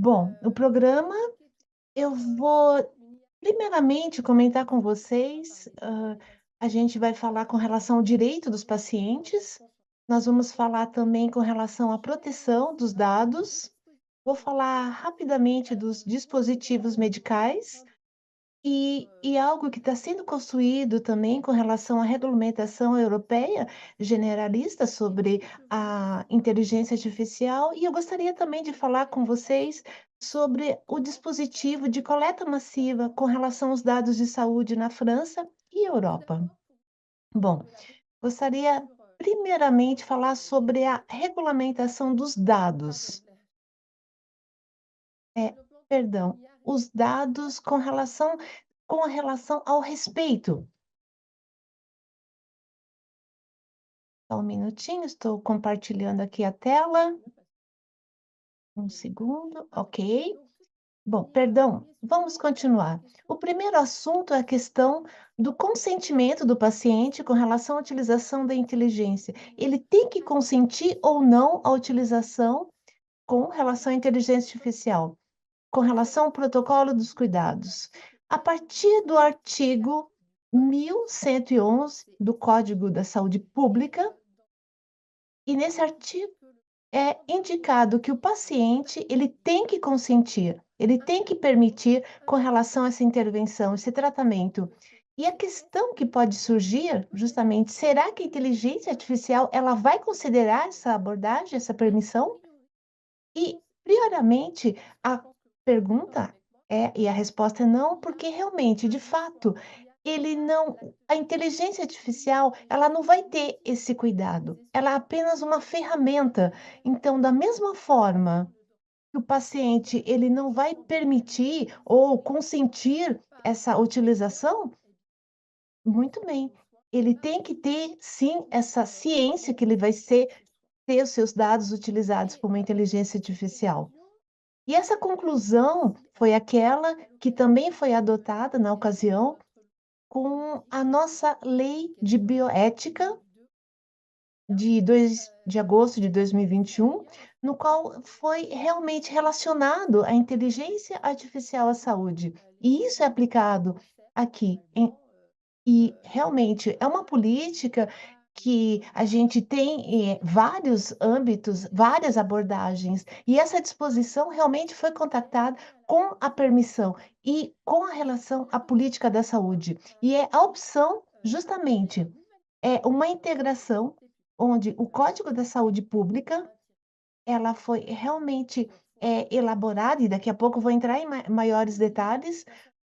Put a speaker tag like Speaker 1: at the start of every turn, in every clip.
Speaker 1: Bom, o programa eu vou primeiramente comentar com vocês, a gente vai falar com relação ao direito dos pacientes, nós vamos falar também com relação à proteção dos dados, vou falar rapidamente dos dispositivos medicais. E algo que está sendo construído também com relação à regulamentação europeia generalista sobre a inteligência artificial, e eu gostaria também de falar com vocês sobre o dispositivo de coleta massiva com relação aos dados de saúde na França e Europa. Bom, gostaria primeiramente falar sobre a regulamentação dos dados. É, perdão, os dados com relação ao respeito. Só um minutinho, estou compartilhando aqui a tela. Um segundo, ok. Bom, perdão, vamos continuar. O primeiro assunto é a questão do consentimento do paciente com relação à utilização da inteligência. Ele tem que consentir ou não a utilização com relação à inteligência artificial, com relação ao protocolo dos cuidados. A partir do artigo 1111 do Código da Saúde Pública, e nesse artigo é indicado que o paciente, ele tem que consentir, ele tem que permitir com relação a essa intervenção, esse tratamento. E a questão que pode surgir, justamente, será que a inteligência artificial, ela vai considerar essa abordagem, essa permissão? E, prioramente, a pergunta é e a resposta é não, porque realmente, de fato, ele não a inteligência artificial, ela não vai ter esse cuidado, ela é apenas uma ferramenta. Então, da mesma forma que o paciente, ele não vai permitir ou consentir essa utilização, muito bem, ele tem que ter sim essa ciência que ele vai ter os seus dados utilizados por uma inteligência artificial. E essa conclusão foi aquela que também foi adotada na ocasião com a nossa lei de bioética de agosto de 2021, no qual foi realmente relacionado a inteligência artificial à saúde. E isso é aplicado aqui e realmente é uma política que a gente tem, vários âmbitos, várias abordagens, e essa disposição realmente foi contactada com a permissão e com a relação à política da saúde. E é a opção, justamente, é uma integração onde o Código da Saúde Pública, ela foi realmente, elaborada, e daqui a pouco eu vou entrar em maiores detalhes,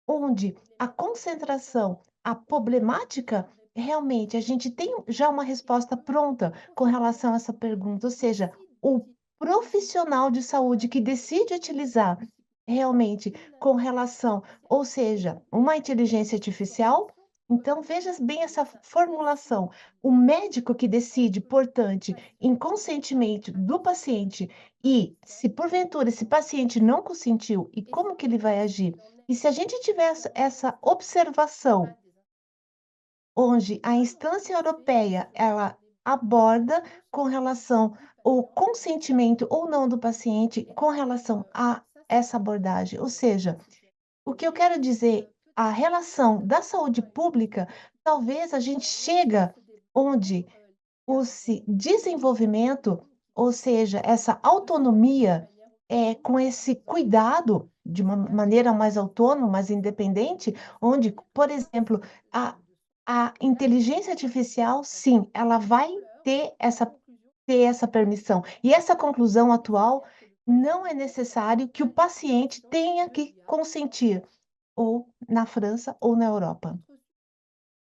Speaker 1: onde a concentração, a problemática, realmente a gente tem já uma resposta pronta com relação a essa pergunta, ou seja, o profissional de saúde que decide utilizar realmente com relação, ou seja, uma inteligência artificial, então veja bem essa formulação, o médico que decide, portanto, em consentimento do paciente, e se porventura esse paciente não consentiu, e como que ele vai agir? E se a gente tiver essa observação, onde a instância europeia, ela aborda com relação ao consentimento ou não do paciente com relação a essa abordagem, ou seja, o que eu quero dizer, a relação da saúde pública, talvez a gente chega onde o desenvolvimento, ou seja, essa autonomia, com esse cuidado de uma maneira mais autônoma, mais independente, onde, por exemplo, a a inteligência artificial, sim, ela vai ter essa permissão. E essa conclusão atual, não é necessário que o paciente tenha que consentir, ou na França ou na Europa.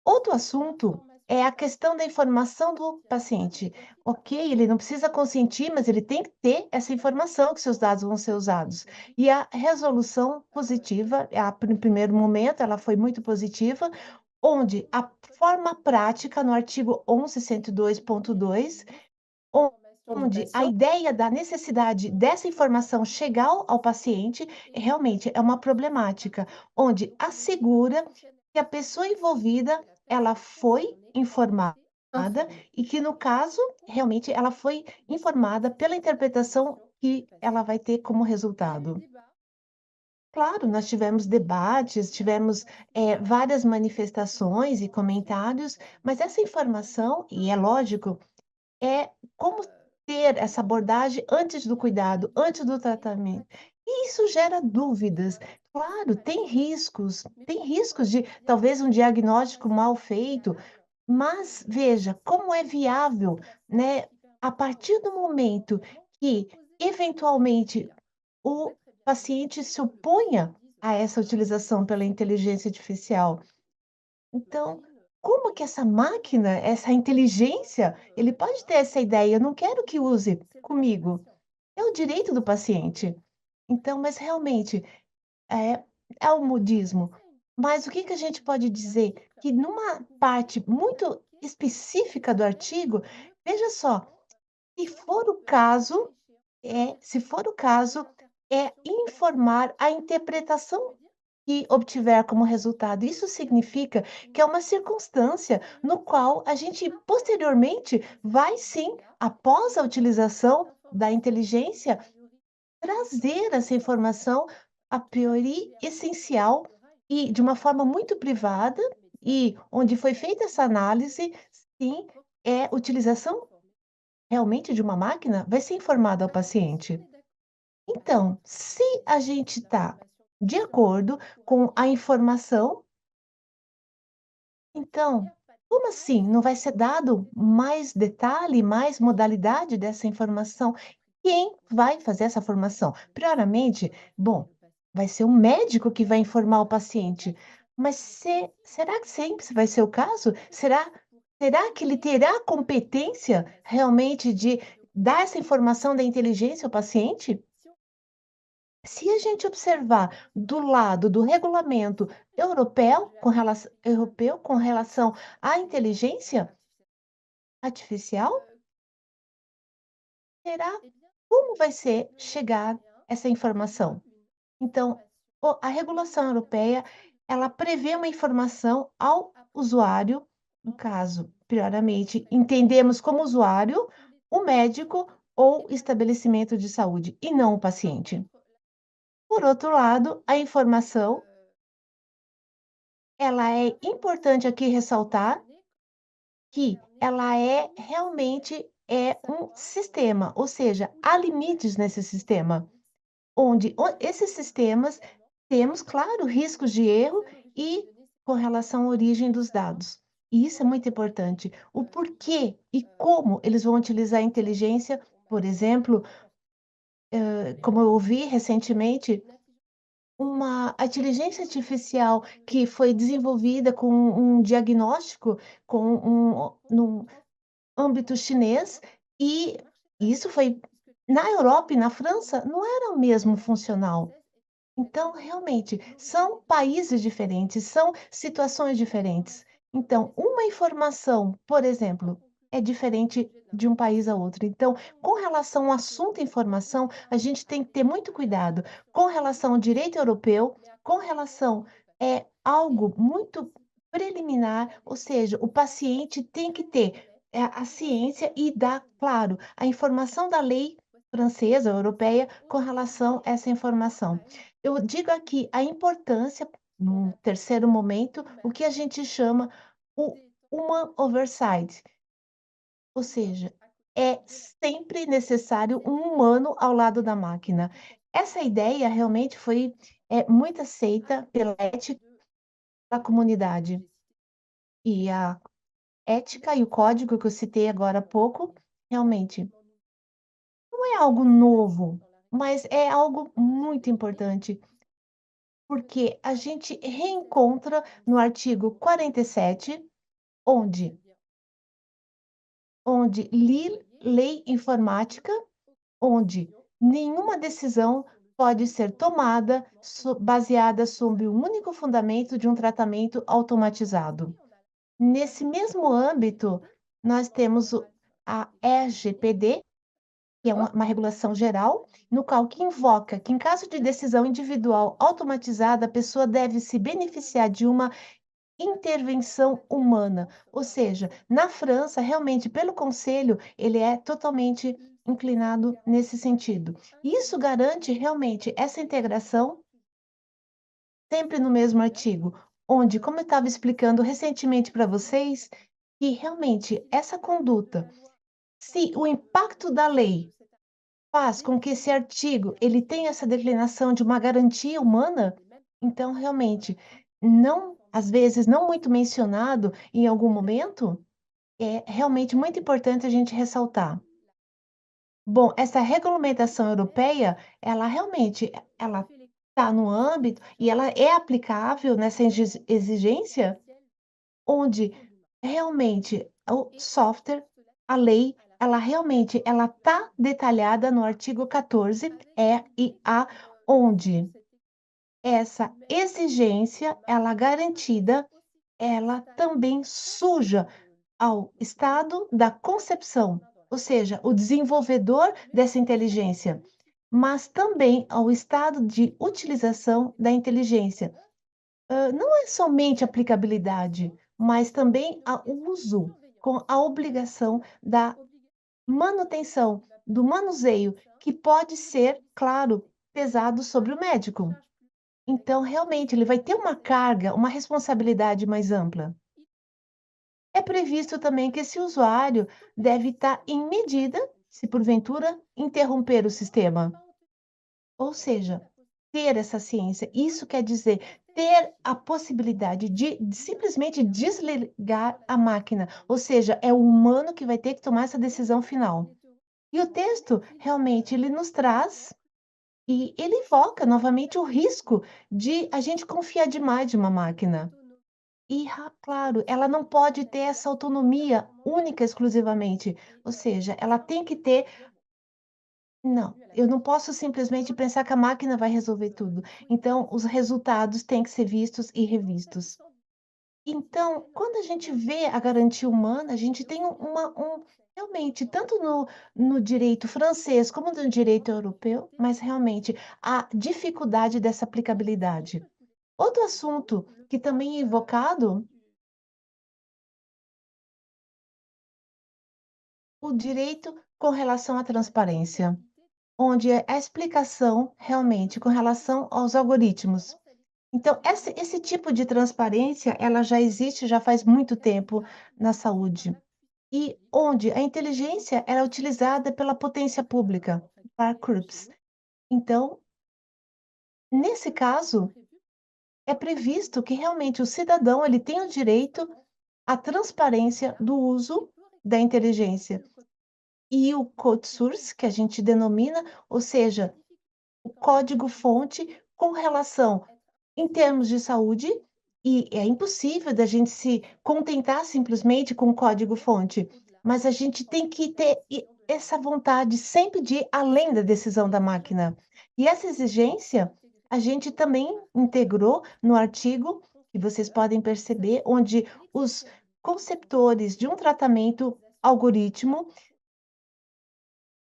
Speaker 1: Outro assunto é a questão da informação do paciente. Ok, ele não precisa consentir, mas ele tem que ter essa informação que seus dados vão ser usados. E a resolução positiva, no primeiro momento, ela foi muito positiva, onde a forma prática, no artigo 11.102.2, onde a ideia da necessidade dessa informação chegar ao paciente, realmente é uma problemática, onde assegura que a pessoa envolvida, ela foi informada e que, no caso, realmente ela foi informada pela interpretação que ela vai ter como resultado. Claro, nós tivemos debates, tivemos, várias manifestações e comentários, mas essa informação, e é lógico, é como ter essa abordagem antes do cuidado, antes do tratamento. E isso gera dúvidas. Claro, tem riscos de talvez um diagnóstico mal feito, mas veja como é viável, né, a partir do momento que eventualmente o paciente se oponha a essa utilização pela inteligência artificial. Então, como que essa máquina, essa inteligência, ele pode ter essa ideia: "Eu não quero que use comigo". É o direito do paciente. Então, mas realmente, é é o modismo. Mas o que que a gente pode dizer? Que numa parte muito específica do artigo, veja só, se for o caso se for o caso, é informar a interpretação que obtiver como resultado. Isso significa que é uma circunstância no qual a gente posteriormente vai sim, após a utilização da inteligência, trazer essa informação a priori essencial e de uma forma muito privada e onde foi feita essa análise, sim, é utilização realmente de uma máquina, vai ser informado ao paciente. Então, se a gente está de acordo com a informação, então, como assim? Não vai ser dado mais detalhe, mais modalidade dessa informação? Quem vai fazer essa formação? Prioramente, bom, vai ser o médico que vai informar o paciente, mas será que sempre vai ser o caso? Será que ele terá competência realmente de dar essa informação da inteligência ao paciente? Se a gente observar do lado do regulamento europeu com relação à inteligência artificial, será como vai ser chegar essa informação? Então, a regulação europeia, ela prevê uma informação ao usuário, no caso, prioramente, entendemos como usuário o médico ou estabelecimento de saúde, e não o paciente. Por outro lado, a informação ela é importante aqui ressaltar que ela é realmente um sistema, ou seja, há limites nesse sistema, onde esses sistemas temos, claro, riscos de erro e com relação à origem dos dados. E isso é muito importante. O porquê e como eles vão utilizar a inteligência, por exemplo, como eu ouvi recentemente, uma inteligência artificial que foi desenvolvida com um diagnóstico com no âmbito chinês, e isso foi na Europa e na França não era o mesmo funcional. Então, realmente, são países diferentes, são situações diferentes. Então, uma informação, por exemplo, é diferente de um país a outro. Então, com relação ao assunto informação, a gente tem que ter muito cuidado. Com relação ao direito europeu, com relação é algo muito preliminar, ou seja, o paciente tem que ter a ciência e dar, claro, a informação da lei francesa, europeia, com relação a essa informação. Eu digo aqui a importância, num terceiro momento, o que a gente chama o human oversight, ou seja, é sempre necessário um humano ao lado da máquina. Essa ideia realmente foi, muito aceita pela ética da comunidade. E a ética e o código que eu citei agora há pouco, realmente não é algo novo, mas é algo muito importante. Porque a gente reencontra no artigo 47, onde lei informática, onde nenhuma decisão pode ser tomada baseada sobre o único fundamento de um tratamento automatizado. Nesse mesmo âmbito, nós temos a RGPD, que é uma regulação geral, no qual que invoca que, em caso de decisão individual automatizada, a pessoa deve se beneficiar de uma intervenção humana. Ou seja, na França, realmente, pelo conselho, ele é totalmente inclinado nesse sentido. Isso garante realmente essa integração sempre no mesmo artigo, onde, como eu estava explicando recentemente para vocês, que realmente essa conduta, se o impacto da lei faz com que esse artigo ele tenha essa declinação de uma garantia humana, então realmente não, às vezes não muito mencionado em algum momento, é realmente muito importante a gente ressaltar. Bom, essa regulamentação europeia, ela realmente ela está no âmbito e ela é aplicável nessa exigência onde realmente o software, a lei, ela realmente ela está detalhada no artigo 14 e a onde essa exigência, ela garantida, ela também suja ao estado da concepção, ou seja, o desenvolvedor dessa inteligência, mas também ao estado de utilização da inteligência. Não é somente aplicabilidade, mas também a uso, com a obrigação da manutenção, do manuseio, que pode ser, claro, pesado sobre o médico. Então, realmente, ele vai ter uma carga, uma responsabilidade mais ampla. É previsto também que esse usuário deve estar em medida, se porventura interromper o sistema. Ou seja, ter essa ciência, isso quer dizer ter a possibilidade de simplesmente desligar a máquina, ou seja, é o humano que vai ter que tomar essa decisão final. E o texto realmente ele nos traz e ele evoca novamente o risco de a gente confiar demais de uma máquina. E, claro, ela não pode ter essa autonomia única exclusivamente, ou seja, ela tem que ter não, eu não posso simplesmente pensar que a máquina vai resolver tudo. Então, os resultados têm que ser vistos e revistos. Então, quando a gente vê a garantia humana, a gente tem realmente, tanto no direito francês como no direito europeu, mas realmente a dificuldade dessa aplicabilidade. Outro assunto que também é invocado, o direito com relação à transparência, onde é a explicação realmente com relação aos algoritmos. Então, esse tipo de transparência, ela já existe já faz muito tempo na saúde. E onde a inteligência era utilizada pela potência pública, para CRUPS. Então, nesse caso, é previsto que realmente o cidadão ele tem o direito à transparência do uso da inteligência. E o code source, que a gente denomina, ou seja, o código-fonte com relação em termos de saúde, e é impossível da gente se contentar simplesmente com o código-fonte, mas a gente tem que ter essa vontade sempre de ir além da decisão da máquina. E essa exigência, a gente também integrou no artigo, que vocês podem perceber, onde os conceptores de um tratamento algoritmo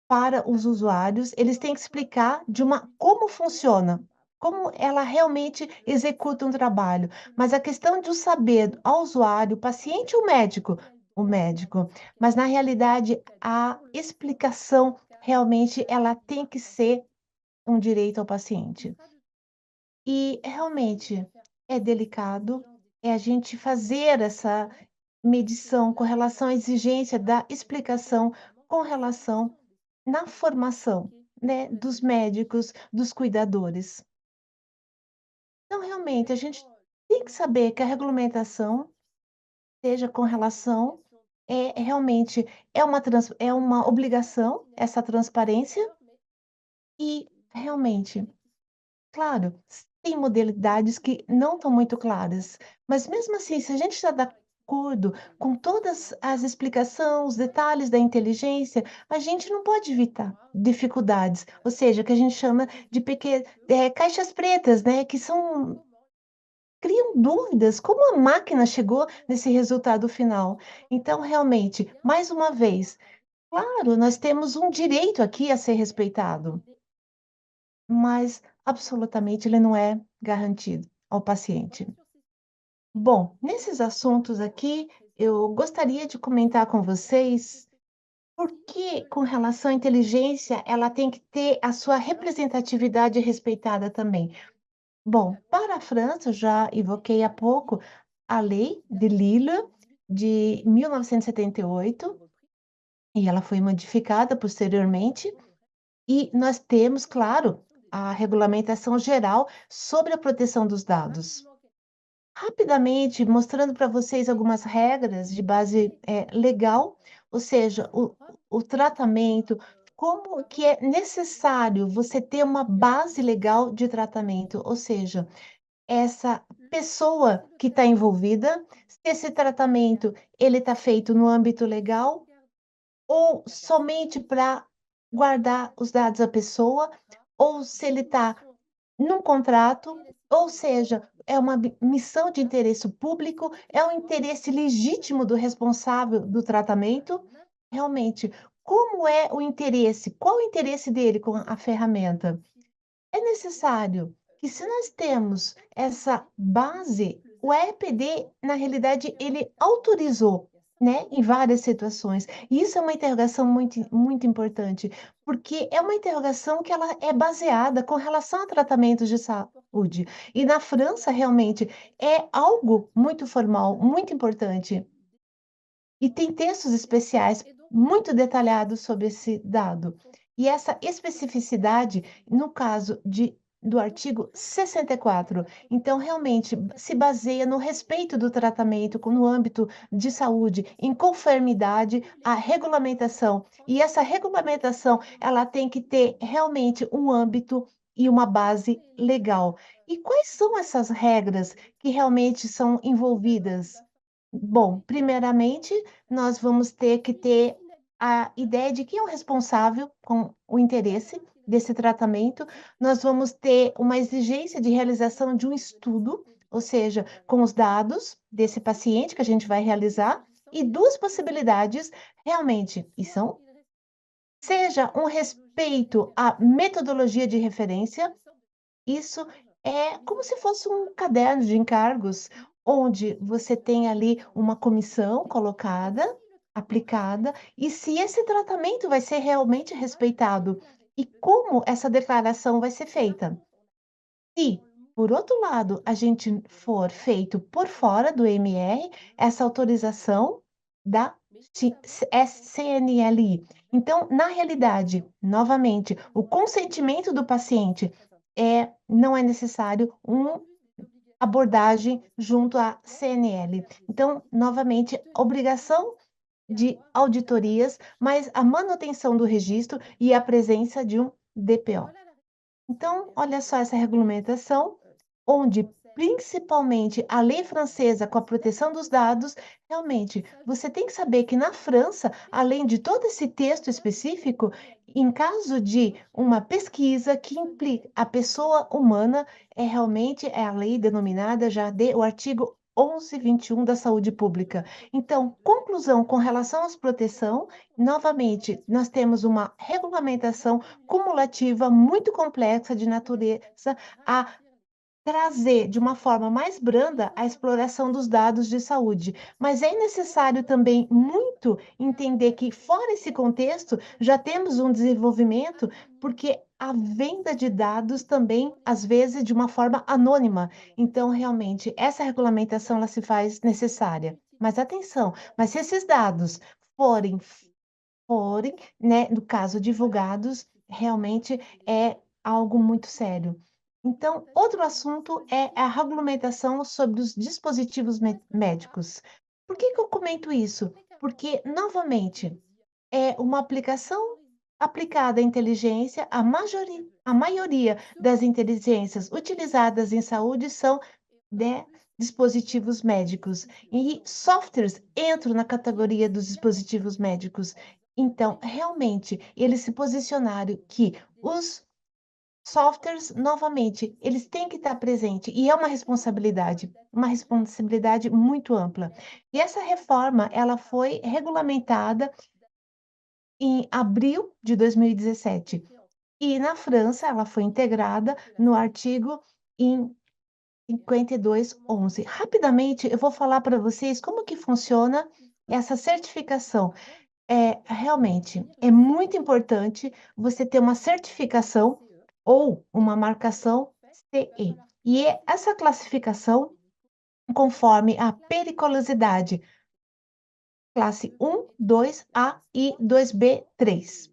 Speaker 1: para os usuários, eles têm que explicar de uma como funciona, como ela realmente executa um trabalho. Mas a questão de o saber ao usuário, o paciente ou o médico, mas na realidade a explicação realmente ela tem que ser um direito ao paciente. E realmente é delicado, é a gente fazer essa medição com relação à exigência da explicação com relação na formação, né, dos médicos, dos cuidadores. Então, realmente, a gente tem que saber que a regulamentação, seja com relação, realmente é uma obrigação essa transparência e realmente, claro, tem modalidades que não estão muito claras, mas mesmo assim, se a gente está de acordo com todas as explicações, os detalhes da inteligência, a gente não pode evitar dificuldades, ou seja, que a gente chama de caixas pretas, né, que são criam dúvidas, como a máquina chegou nesse resultado final. Então, realmente, mais uma vez, claro, nós temos um direito aqui a ser respeitado. Mas absolutamente ele não é garantido ao paciente. Bom, nesses assuntos aqui, eu gostaria de comentar com vocês por que, com relação à inteligência, ela tem que ter a sua representatividade respeitada também. Bom, para a França, eu já evoquei há pouco a Lei de Lille de 1978, e ela foi modificada posteriormente, e nós temos, claro, a Regulamentação Geral sobre a Proteção dos Dados. Rapidamente, mostrando para vocês algumas regras de base, legal, ou seja, o tratamento, como que é necessário você ter uma base legal de tratamento, ou seja, essa pessoa que está envolvida, se esse tratamento ele está feito no âmbito legal ou somente para guardar os dados da pessoa, ou se ele está num contrato, ou seja, é uma missão de interesse público, é um interesse legítimo do responsável do tratamento. Realmente, como é o interesse? Qual o interesse dele com a ferramenta? É necessário que, se nós temos essa base, o EPD, na realidade, ele autorizou, né, em várias situações. E isso é uma interrogação muito importante, porque é uma interrogação que ela é baseada com relação a tratamentos de saúde. E na França, realmente, é algo muito formal, muito importante. E tem textos especiais muito detalhados sobre esse dado. E essa especificidade, no caso do artigo 64, então realmente se baseia no respeito do tratamento no âmbito de saúde, em conformidade à regulamentação. E essa regulamentação, ela tem que ter realmente um âmbito e uma base legal. E quais são essas regras que realmente são envolvidas? Bom, primeiramente, nós vamos ter que ter a ideia de quem é o responsável com o interesse desse tratamento. Nós vamos ter uma exigência de realização de um estudo, ou seja, com os dados desse paciente que a gente vai realizar, e duas possibilidades realmente, e são, seja um respeito à metodologia de referência, isso é como se fosse um caderno de encargos, onde você tem ali uma comissão colocada, aplicada, e se esse tratamento vai ser realmente respeitado e como essa declaração vai ser feita. Se, por outro lado, a gente for feito por fora do MR, essa autorização da CNLI. Então, na realidade, novamente, o consentimento do paciente não é necessário uma abordagem junto à CNL. Então, novamente, obrigação de auditorias, mas a manutenção do registro e a presença de um DPO. Então, olha só essa regulamentação, onde principalmente a lei francesa com a proteção dos dados, realmente, você tem que saber que na França, além de todo esse texto específico, em caso de uma pesquisa que implica a pessoa humana, é a lei denominada já de o artigo 1121 da saúde pública. Então, conclusão com relação às proteção, novamente, nós temos uma regulamentação cumulativa muito complexa de natureza a trazer de uma forma mais branda a exploração dos dados de saúde. Mas é necessário também muito entender que, fora esse contexto, já temos um desenvolvimento, porque a venda de dados também, às vezes, de uma forma anônima. Então, realmente, essa regulamentação ela se faz necessária. Mas atenção, mas se esses dados forem forem, né, no caso divulgados, realmente é algo muito sério. Então, outro assunto é a regulamentação sobre os dispositivos médicos. Por que que eu comento isso? Porque, novamente, é uma aplicação aplicada à inteligência, a maioria das inteligências utilizadas em saúde são de dispositivos médicos e softwares entram na categoria dos dispositivos médicos. Então, realmente, eles se posicionaram que os softwares, novamente, eles têm que estar presente e é uma responsabilidade muito ampla. E essa reforma, ela foi regulamentada em abril de 2017. E na França, ela foi integrada no artigo em 5211. Rapidamente, eu vou falar para vocês como que funciona essa certificação. Realmente, é muito importante você ter uma certificação ou uma marcação CE. E essa classificação conforme a periculosidade, classe 1, 2A e 2B3.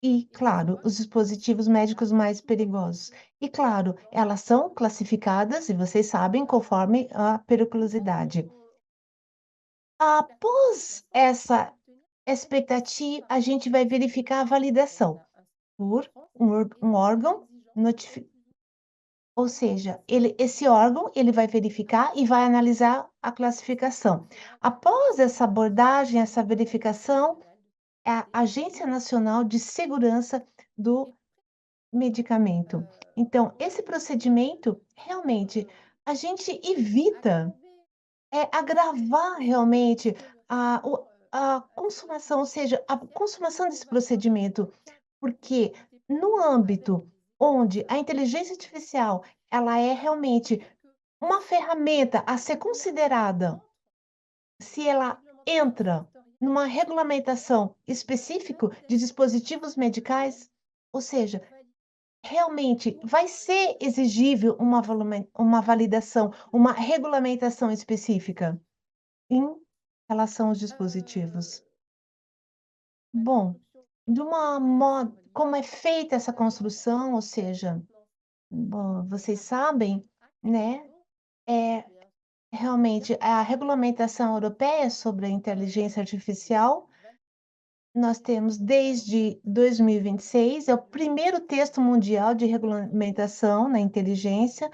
Speaker 1: E, claro, os dispositivos médicos mais perigosos. E, claro, elas são classificadas, e vocês sabem, conforme a periculosidade. Após essa expectativa, a gente vai verificar a validação por um órgão notifi ou seja, esse órgão, ele vai verificar e vai analisar a classificação. Após essa abordagem, essa verificação, é a Agência Nacional de Segurança do Medicamento. Então, esse procedimento, realmente, a gente evita, agravar realmente a consumação, ou seja, a consumação desse procedimento, porque no âmbito onde a inteligência artificial, ela é realmente uma ferramenta a ser considerada, se ela entra numa regulamentação específico de dispositivos medicais, ou seja, realmente vai ser exigível uma validação, uma regulamentação específica em relação aos dispositivos. Bom, de uma mo como é feita essa construção, ou seja, bom, vocês sabem, né, é realmente a regulamentação europeia sobre a inteligência artificial, nós temos desde 2026, é o primeiro texto mundial de regulamentação na inteligência.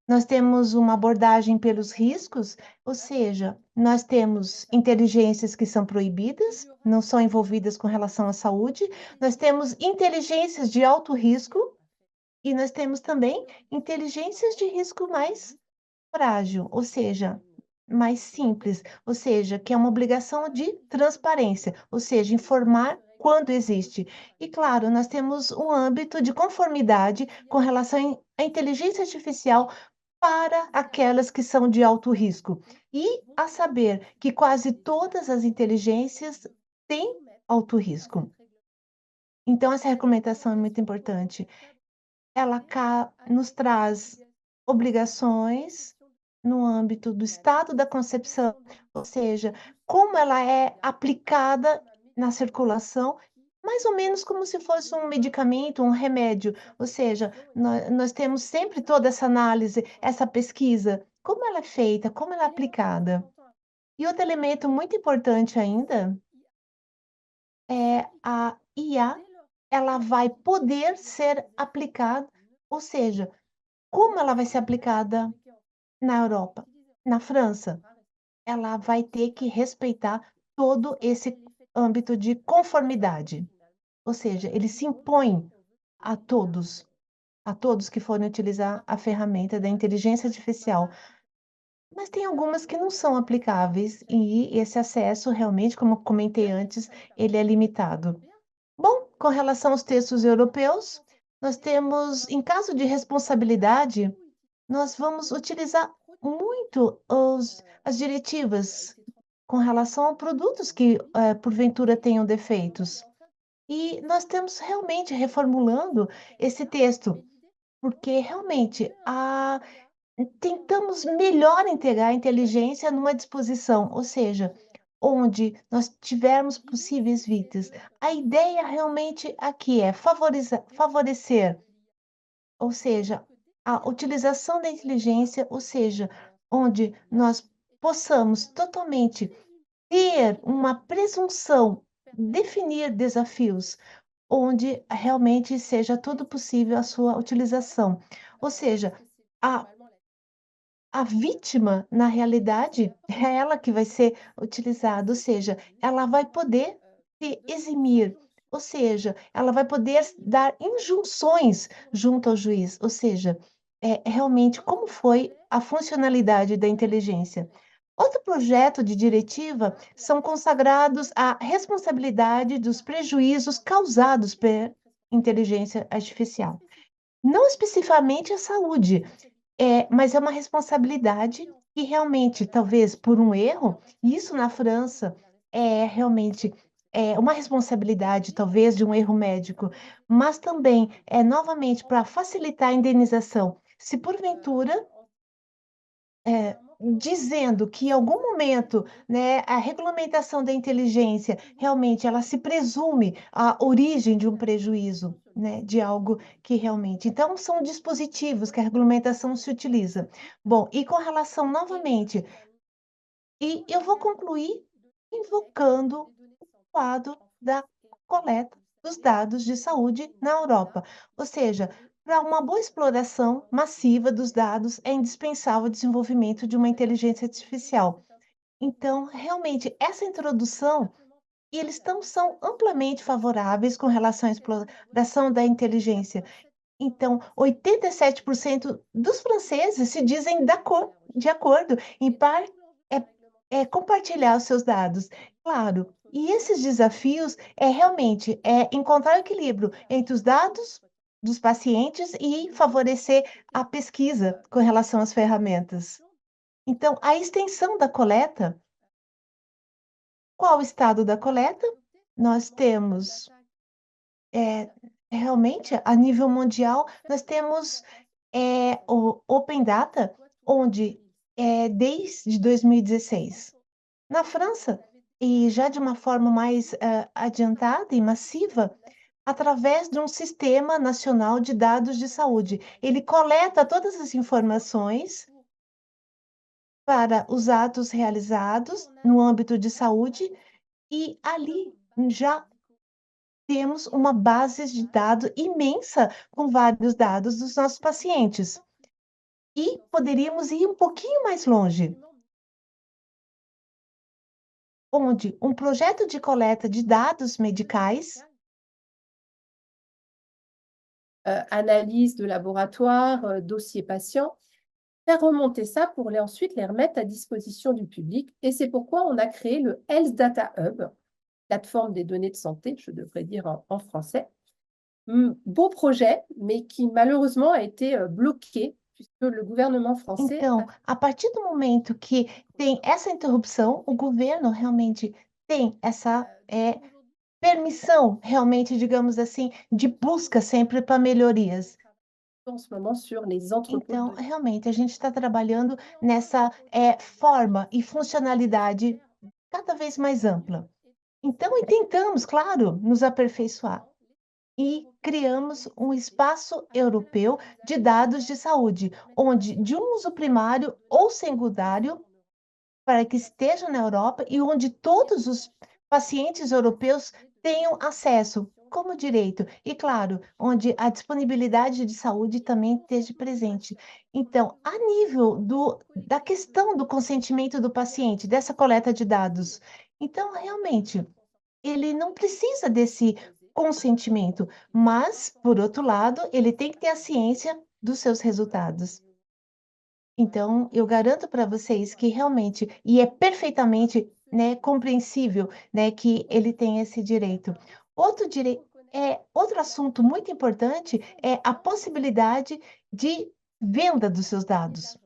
Speaker 1: Nós temos uma abordagem pelos riscos, ou seja, nós temos inteligências que são proibidas, não são envolvidas com relação à saúde, nós temos inteligências de alto risco e nós temos também inteligências de risco mais frágil, ou seja, mais simples, ou seja, que é uma obrigação de transparência, ou seja, informar quando existe. E claro, nós temos um âmbito de conformidade com relação à inteligência artificial para aquelas que são de alto risco. E a saber que quase todas as inteligências têm alto risco. Então, essa recomendação é muito importante. Ela nos traz obrigações no âmbito do estado da concepção, ou seja, como ela é aplicada na circulação, mais ou menos como se fosse um medicamento, um remédio, ou seja, nós temos sempre toda essa análise, essa pesquisa, como ela é feita, como ela é aplicada. E outro elemento muito importante ainda é a IA, ela vai poder ser aplicada, ou seja, como ela vai ser aplicada na Europa, na França? Ela vai ter que respeitar todo esse âmbito de conformidade, ou seja, ele se impõe a todos que forem utilizar a ferramenta da inteligência artificial. Mas tem algumas que não são aplicáveis e esse acesso realmente, como eu comentei antes, ele é limitado. Bom, com relação aos textos europeus, nós temos, em caso de responsabilidade, nós vamos utilizar muito as diretivas com relação a produtos que, porventura tenham defeitos. E nós estamos realmente reformulando esse texto, porque realmente tentamos melhor integrar a inteligência numa disposição, ou seja, onde nós tivermos possíveis vidas. A ideia realmente aqui é favorecer, ou seja, a utilização da inteligência, ou seja, onde nós possamos totalmente ter uma presunção, definir desafios, onde realmente seja tudo possível a sua utilização. Ou seja, a a vítima, na realidade, é ela que vai ser utilizada, ou seja, ela vai poder se eximir, ou seja, ela vai poder dar injunções junto ao juiz, ou seja, realmente como foi a funcionalidade da inteligência. Outro projeto de diretiva são consagrados à responsabilidade dos prejuízos causados pela inteligência artificial. Não especificamente a saúde, mas é uma responsabilidade que realmente, talvez por um erro, isso na França é realmente uma responsabilidade, talvez, de um erro médico, mas também, novamente, para facilitar a indenização. Se porventura dizendo que em algum momento, né, a regulamentação da inteligência, realmente ela se presume a origem de um prejuízo, né, de algo que realmente então são dispositivos que a regulamentação se utiliza. Bom, e com relação novamente e eu vou concluir invocando o quadro da coleta dos dados de saúde na Europa. Ou seja, para uma boa exploração massiva dos dados, é indispensável o desenvolvimento de uma inteligência artificial. Então, realmente, essa introdução e eles são amplamente favoráveis com relação à exploração da inteligência. Então, 87% dos franceses se dizem de acordo em é compartilhar os seus dados. Claro, e esses desafios realmente encontrar o equilíbrio entre os dados dos pacientes e favorecer a pesquisa com relação às ferramentas. Então, a extensão da coleta, qual o estado da coleta? Nós temos É, realmente, a nível mundial, nós temos, o Open Data, onde, desde 2016. Na França, e já de uma forma mais, adiantada e massiva, através de um sistema nacional de dados de saúde. Ele coleta todas as informações para os atos realizados no âmbito de saúde, e ali já temos uma base de dados imensa com vários dados dos nossos pacientes. E poderíamos ir um pouquinho mais longe, onde um projeto de coleta de dados medicais
Speaker 2: Analyse de laboratoire, dossier patient, faire remonter ça pour ensuite les remettre à disposition du public. Et c'est pourquoi on a créé le Health Data Hub, plateforme des données de santé, je devrais dire en français. Beau projet, mais qui malheureusement a été bloqué, puisque le gouvernement français
Speaker 1: então, a partir do momento que tem essa interrupção, o governo realmente tem essa, permissão, realmente, digamos assim, de busca sempre para melhorias.
Speaker 2: en ce moment sur les entrepôts de
Speaker 1: Então,
Speaker 2: données.
Speaker 1: realmente, a gente está trabalhando nessa, forma e funcionalidade cada vez mais ampla. Então, e tentamos, claro, nos aperfeiçoar e criamos um espaço europeu de dados de saúde, onde de um uso primário ou secundário, para que esteja na Europa e onde todos os pacientes europeus tenham acesso como direito. E, claro, onde a disponibilidade de saúde também esteja presente. Então, a nível da questão do consentimento do paciente, dessa coleta de dados, então, realmente, ele não precisa desse consentimento, mas, por outro lado, ele tem que ter a ciência dos seus resultados. Então, eu garanto para vocês que realmente e é perfeitamente, né, compreensível, né, que ele tem esse direito. Outro assunto muito importante é a possibilidade de venda dos seus dados,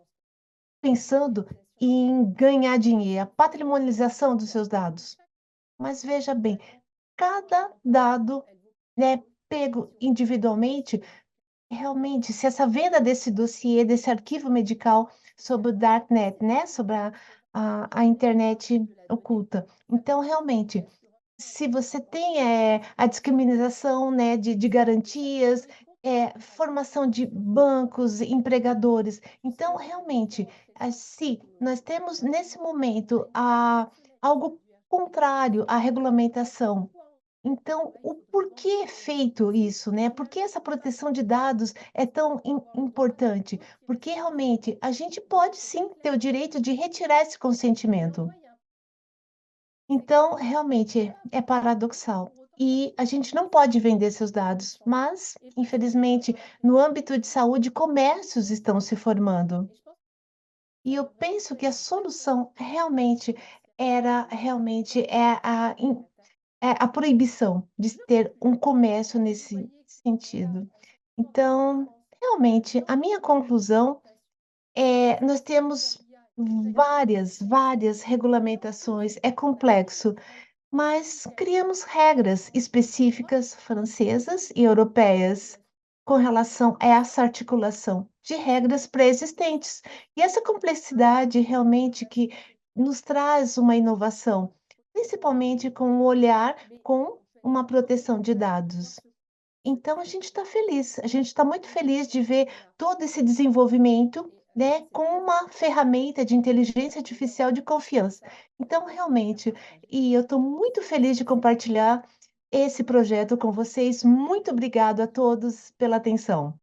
Speaker 1: pensando em ganhar dinheiro, a patrimonialização dos seus dados. Mas veja bem, cada dado, né, pego individualmente, realmente, se essa venda desse dossiê, desse arquivo medical sobre o darknet, né, sobre a internet oculta. Então, realmente, se você tem, a discriminação, né, de garantias, formação de bancos, empregadores. Então, realmente, se nós temos nesse momento algo contrário à regulamentação, então, o porquê é feito isso, né? Por que essa proteção de dados é tão importante? Porque realmente a gente pode sim ter o direito de retirar esse consentimento. Então, realmente é paradoxal. E a gente não pode vender seus dados, mas, infelizmente, no âmbito de saúde, comércios estão se formando. E eu penso que a solução realmente era realmente a proibição de ter um comércio nesse sentido. Então, realmente, a minha conclusão nós temos várias regulamentações, é complexo, mas criamos regras específicas francesas e europeias com relação a essa articulação de regras pré-existentes. E essa complexidade realmente que nos traz uma inovação, principalmente com um olhar com uma proteção de dados. Então a gente está feliz, a gente está muito feliz de ver todo esse desenvolvimento, né, com uma ferramenta de inteligência artificial de confiança. Então realmente, e eu estou muito feliz de compartilhar esse projeto com vocês. Muito obrigado a todos pela atenção.